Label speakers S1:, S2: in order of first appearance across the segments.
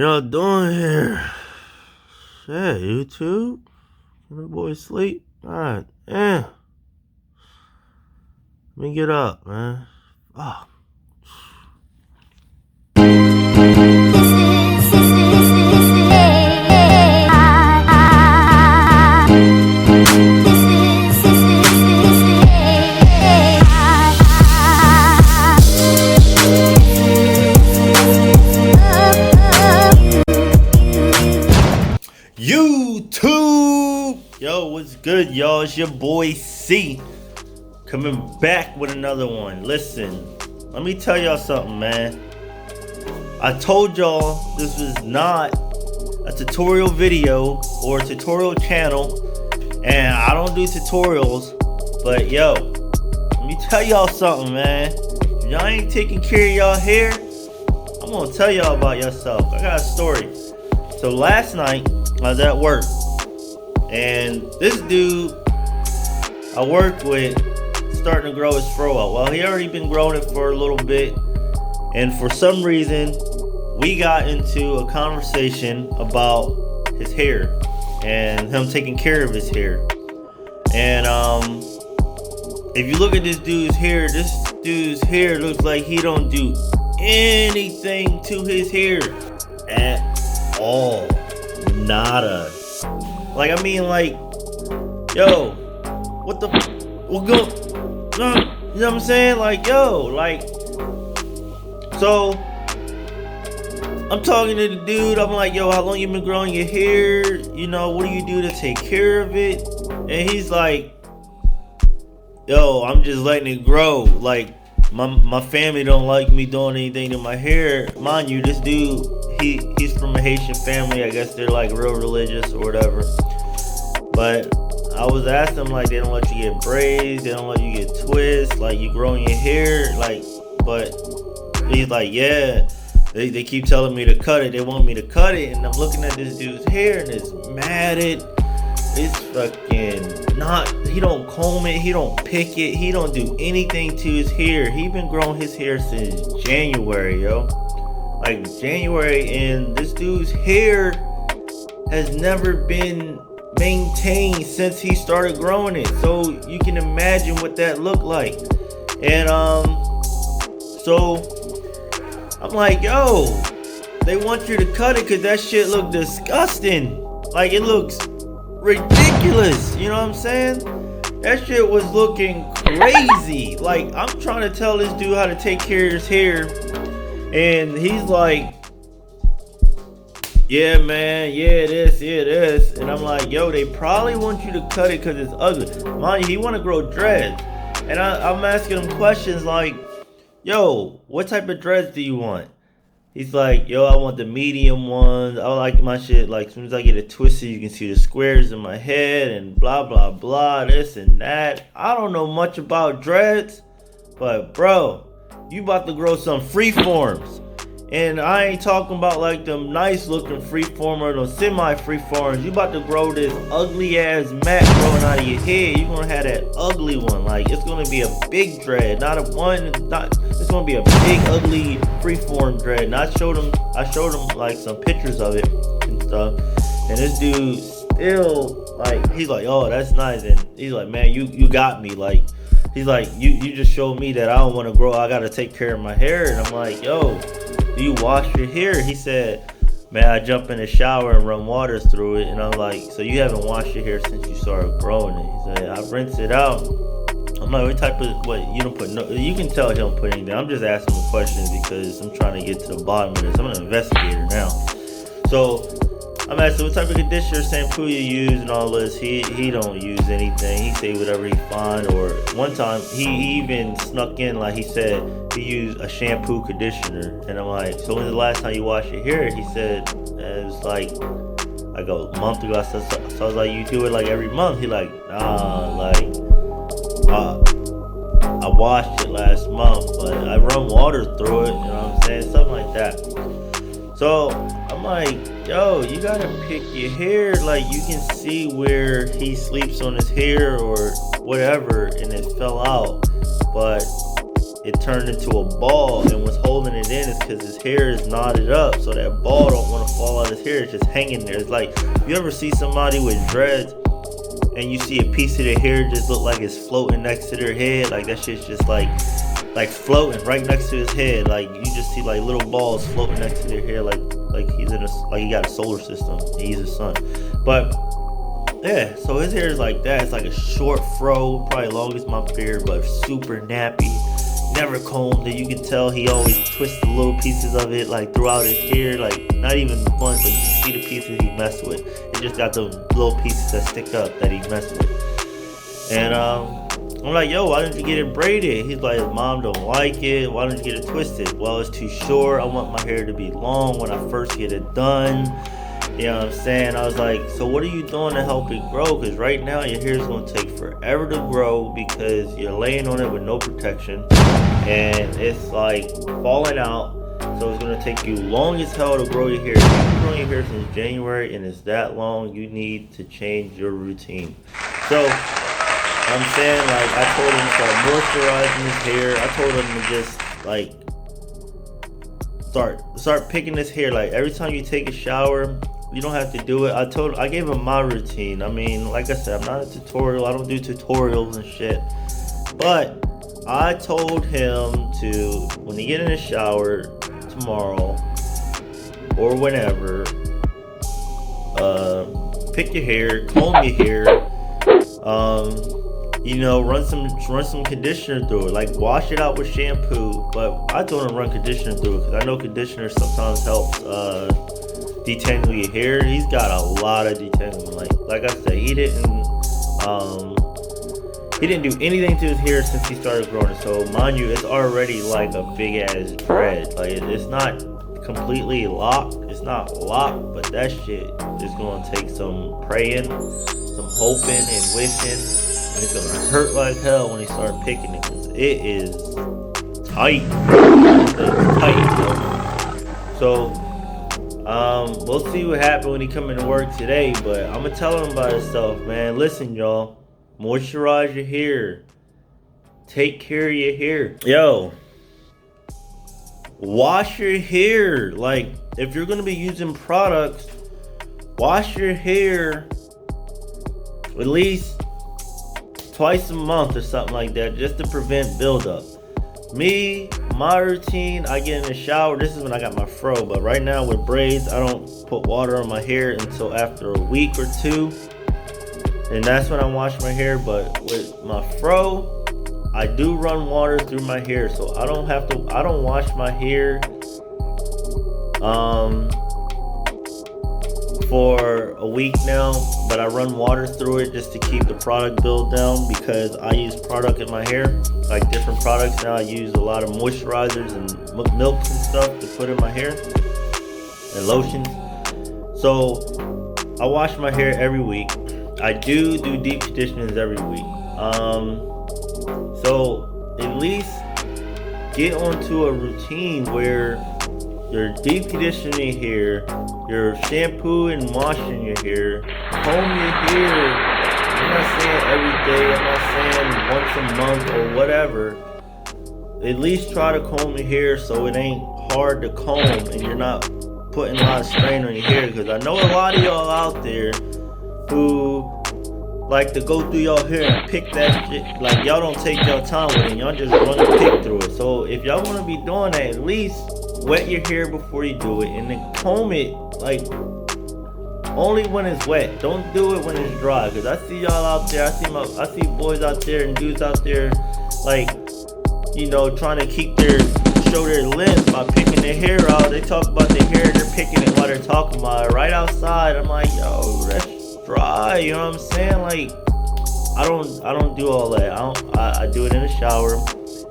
S1: y'all doing here? Shit, YouTube? Can the boy sleep? God damn. Let me get up, man. Oh. YouTube! Yo, what's good, y'all? It's your boy C. Coming back with another one. Listen, let me tell y'all something, man. I told y'all this was not a tutorial video or a tutorial channel, and I don't do tutorials, but yo, let me tell y'all something, man. If y'all ain't taking care of y'all hair, I'm gonna tell y'all about yourself. I got a story. So last night, I was at work, and this dude I worked with starting to grow his fro out. Well, he already been growing it for a little bit, and for some reason we got into a conversation about his hair and him taking care of his hair. And if you look at this dude's hair looks like he don't do anything to his hair at all. Nada. Like, I mean, like, yo, what go, you know what I'm saying? Like, yo, like, so I'm talking to the dude. I'm like, yo, how long you been growing your hair? You know, what do you do to take care of it? And he's like, yo, I'm just letting it grow. Like, my family don't like me doing anything to my hair. Mind you, this dude, he's from a Haitian family. I guess they're like real religious or whatever. But I was asking him, like, they don't let you get braids, they don't let you get twists, like, you growing your hair, like, but he's like, yeah, they keep telling me to cut it, they want me to cut it, and I'm looking at this dude's hair, and it's matted, it's fucking not, he don't comb it, he don't pick it, he don't do anything to his hair. He been growing his hair since January, yo. Like, January, and this dude's hair has never been maintained since he started growing it. So you can imagine what that looked like. And so I'm like, yo, they want you to cut it because that shit look disgusting. Like, it looks ridiculous. You know what I'm saying? That shit was looking crazy. Like, I'm trying to tell this dude how to take care of his hair, and he's like, yeah, man, yeah, this. And I'm like, yo, they probably want you to cut it because it's ugly. Mind you, he want to grow dreads. And I'm asking him questions like, yo, what type of dreads do you want? He's like, yo, I want the medium ones. I like my shit, like, as soon as I get it twisted, you can see the squares in my head and blah, blah, blah, this and that. I don't know much about dreads, but bro, you about to grow some freeforms. And I ain't talking about like them nice looking freeform or them semi freeforms. You about to grow this ugly ass mat growing out of your head. You gonna have that ugly one. Like, it's gonna be a big dread, it's gonna be a big ugly freeform dread. And I showed him like some pictures of it and stuff. And this dude still, like, he's like, oh, that's nice. And he's like, man, you got me. Like, he's like, you just showed me that I don't want to grow. I gotta take care of my hair. And I'm like, yo, do you wash your hair? He said, man, I jump in the shower and run water through it. And I'm like, so you haven't washed your hair since you started growing it? He said, I rinse it out. I'm like, what type of, what, you don't put no, you can tell he don't put anything. I'm just asking him questions because I'm trying to get to the bottom of this. I'm an investigator now. So I'm asking what type of conditioner, shampoo you use and all this. He don't use anything. He say whatever he find. Or one time he even snuck in, like, he said he used a shampoo conditioner. And I'm like, so when's the last time you washed your hair? He said it was like a month ago. So I was like, you do it like every month? He like, nah, like I washed it last month, but I run water through it. You know what I'm saying? Something like that. So I'm like, yo, you gotta pick your hair. Like, you can see where he sleeps on his hair or whatever, and it fell out. But it turned into a ball, and what's holding it in is because his hair is knotted up, so that ball don't want to fall out his hair. It's just hanging there. It's like, you ever see somebody with dreads and you see a piece of their hair just look like it's floating next to their head? Like, that shit's just like floating right next to his head. Like, you just see like little balls floating next to their hair, like he's in he got a solar system. He's a sun. But yeah, so his hair is like that. It's like a short fro, probably long as my beard, but super nappy. Never combed it. You can tell he always twists the little pieces of it like throughout his hair, like not even once, but you can see the pieces he messed with. It just got those little pieces that stick up that he messed with. And I'm like, yo, why didn't you get it braided? He's like, mom don't like it. Why don't you get it twisted? Well, it's too short. I want my hair to be long when I first get it done. You know what I'm saying? I was like, so what are you doing to help it grow? Because right now your hair is going to take forever to grow because you're laying on it with no protection. And it's like falling out. So it's going to take you long as hell to grow your hair. If you've been growing your hair since January and it's that long, you need to change your routine. So I'm saying, like, I told him to start moisturizing his hair. I told him to just like start picking his hair. Like, every time you take a shower, you don't have to do it. I gave him my routine. I mean, like I said, I'm not a tutorial. I don't do tutorials and shit. But I told him to, when you get in the shower tomorrow or whenever, pick your hair, comb your hair, you know, run some conditioner through it. Like, wash it out with shampoo. But I told him to run conditioner through it because I know conditioner sometimes helps detangle your hair. He's got a lot of detangling. Like I said, he didn't do anything to his hair since he started growing it. So mind you, it's already like a big ass dread. Like, it's not completely locked. It's not locked, but that shit is gonna take some praying, some hoping and wishing. And it's gonna hurt like hell when he start picking it, because it is tight. It's tight, bro. So we'll see what happens when he come into work today, but I'm gonna tell him about himself, man. Listen, y'all, moisturize your hair, take care of your hair. Yo, wash your hair. Like, if you're gonna be using products, wash your hair at least twice a month or something like that, just to prevent buildup. My routine, I get in the shower. This is when I got my fro, but right now with braids, I don't put water on my hair until after a week or two, and that's when I wash my hair. But with my fro, I do run water through my hair, so I don't wash my hair for a week now, but I run water through it just to keep the product build down, because I use product in my hair, like different products now. I use a lot of moisturizers and milks and stuff to put in my hair, and lotions. So I wash my hair every week. I do deep conditioners every week. So at least get onto a routine where you're deep conditioning your hair, you're shampooing and washing your hair, comb your hair. I'm not saying every day, I'm not saying once a month or whatever. At least try to comb your hair so it ain't hard to comb and you're not putting a lot of strain on your hair. Because I know a lot of y'all out there who like to go through your hair and pick that shit. Like, y'all don't take your time with it, y'all just run and pick through it. So if y'all want to be doing that, at least wet your hair before you do it, and then comb it like only when it's wet. Don't do it when it's dry, because I see y'all out there, I see boys out there and dudes out there, like, you know, trying to show their length by picking their hair out. They talk about their hair, they're picking it while they're talking about it right outside. I'm like, yo, that's dry, you know what I'm saying? Like, I don't do all that. I do it in the shower,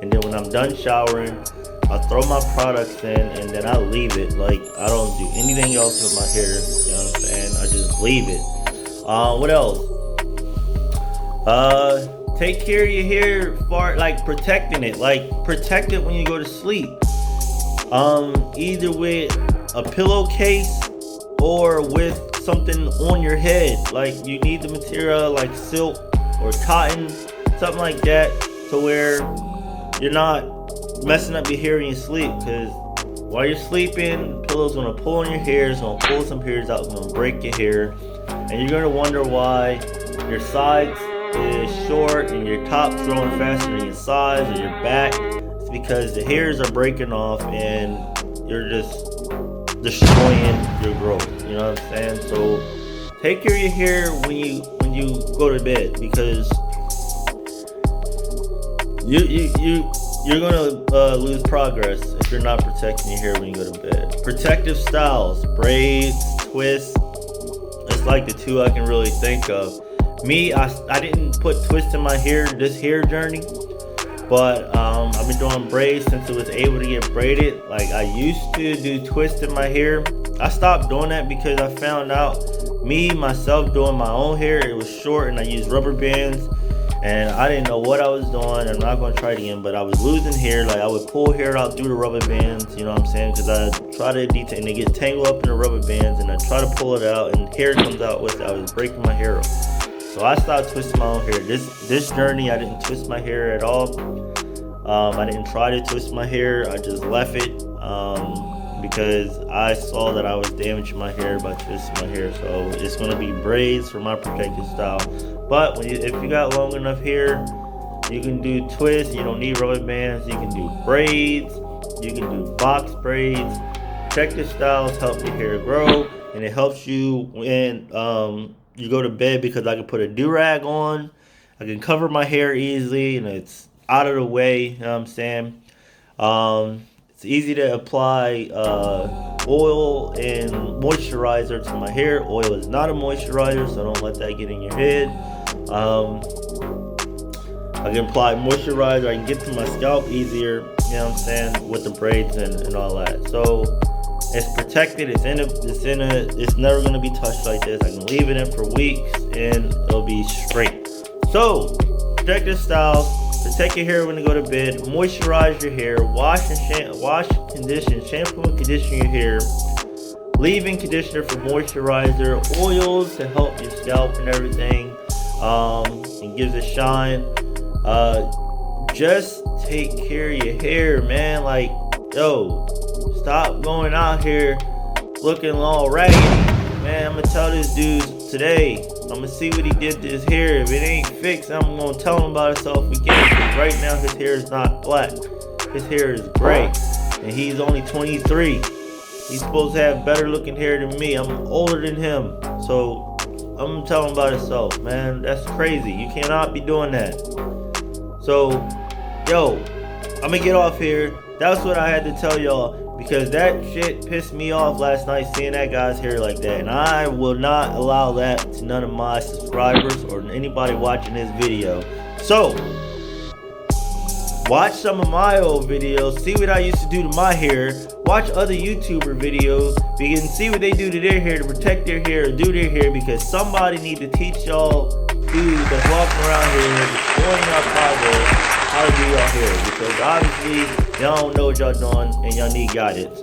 S1: and then when I'm done showering, I throw my products in, and then I leave it. Like, I don't do anything else with my hair, you know what I'm saying? I just leave it. What else? Take care of your hair, like protecting it. Like, protect it when you go to sleep. Either with a pillowcase or with something on your head. Like, you need the material like silk or cotton, something like that, to where you're not messing up your hair in your sleep, because while you're sleeping, the pillow's gonna pull on your hair, it's gonna pull some hairs out, it's gonna break your hair, and you're gonna wonder why your sides is short and your top's growing faster than your sides or your back. It's because the hairs are breaking off and you're just destroying your growth. You know what I'm saying? So take care of your hair when you go to bed, because you're gonna lose progress if you're not protecting your hair when you go to bed. Protective styles, braids, twists. It's like the two I can really think of. Me, I didn't put twists in my hair this hair journey, but I've been doing braids since it was able to get braided. Like, I used to do twists in my hair. I stopped doing that because I found out myself doing my own hair, it was short and I used rubber bands and I didn't know what I was doing. I'm not going to try it again, but I was losing hair. Like, I would pull hair out through the rubber bands, you know what I'm saying, because I try to detain and it gets tangled up in the rubber bands, and I try to pull it out and hair comes out with it. I was breaking my hair off. So I stopped twisting my own hair. This journey, I didn't twist my hair at all. I didn't try to twist my hair. I just left it because I saw that I was damaging my hair by twisting my hair. So it's going to be braids for my protective style. But if you got long enough hair, you can do twists. You don't need rubber bands. You can do braids. You can do box braids. Protective styles help your hair grow, and it helps you when you go to bed, because I can put a do-rag on. I can cover my hair easily, and it's out of the way. You know what I'm saying? It's easy to apply oil and moisturizer to my hair. Oil is not a moisturizer, so don't let that get in your head. I can apply moisturizer. I can get to my scalp easier, you know what I'm saying, with the braids and all that. So it's protected. It's never gonna be touched like this. I can leave it in for weeks and it'll be straight. So protective styles. Protect your hair when you go to bed. Moisturize your hair. Wash, condition, shampoo and condition your hair. Leave-in conditioner for moisturizer. Oils to help your scalp and everything. And gives it shine. Just take care of your hair, man. Like, yo, stop going out here looking all raggedy. Man, I'm gonna tell this dude today. I'm gonna see what he did to his hair. If it ain't fixed, I'm gonna tell him about himself again. Because right now his hair is not black. His hair is gray. And he's only 23. He's supposed to have better looking hair than me. I'm older than him. So I'm gonna tell him about himself, man. That's crazy. You cannot be doing that. So, yo, I'm gonna get off here. That's what I had to tell y'all. Because that shit pissed me off last night, seeing that guy's hair like that. And I will not allow that to none of my subscribers or anybody watching this video. So, watch some of my old videos. See what I used to do to my hair. Watch other YouTuber videos. You can see what they do to their hair to protect their hair or do their hair. Because somebody need to teach y'all dudes that's walking around here destroying our progress how to do your hair, because obviously y'all don't know what y'all doing and y'all need guidance.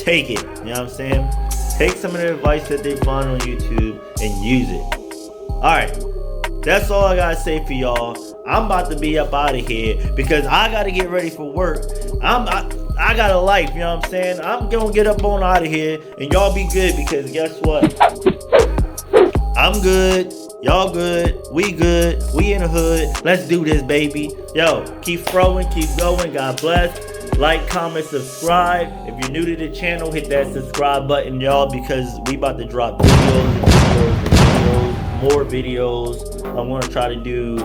S1: Take it, you know what I'm saying? Take some of the advice that they find on YouTube and use it. Alright, that's all I gotta say for y'all. I'm about to be up out of here because I gotta get ready for work. I got a life, you know what I'm saying? I'm gonna get up on out of here and y'all be good, because guess what? I'm good. Y'all good, we in the hood. Let's do this, baby. Yo, keep throwing, keep going. God bless. Like, comment, subscribe. If you're new to the channel, hit that subscribe button, y'all, because we about to drop videos, more videos. I'm gonna try to do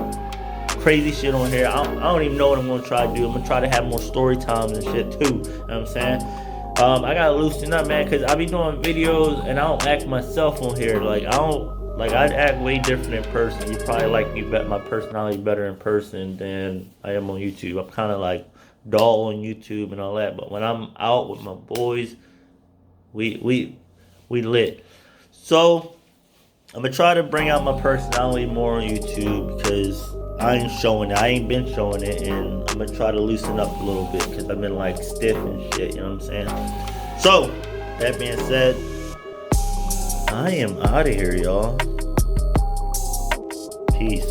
S1: crazy shit on here. I don't even know what I'm gonna try to do. I'm gonna try to have more story times and shit too. You know what I'm saying? I gotta loosen up, man, because I be doing videos and I don't act myself on here. I'd act way different in person. You probably like me my personality better in person than I am on YouTube. I'm kind of like dull on YouTube and all that, but when I'm out with my boys, we lit. So I'm gonna try to bring out my personality more on YouTube, because I ain't showing it. I ain't been showing it, and I'm gonna try to loosen up a little bit because I've been like stiff and shit. You know what I'm saying? So that being said, I am out of here, y'all. Peace.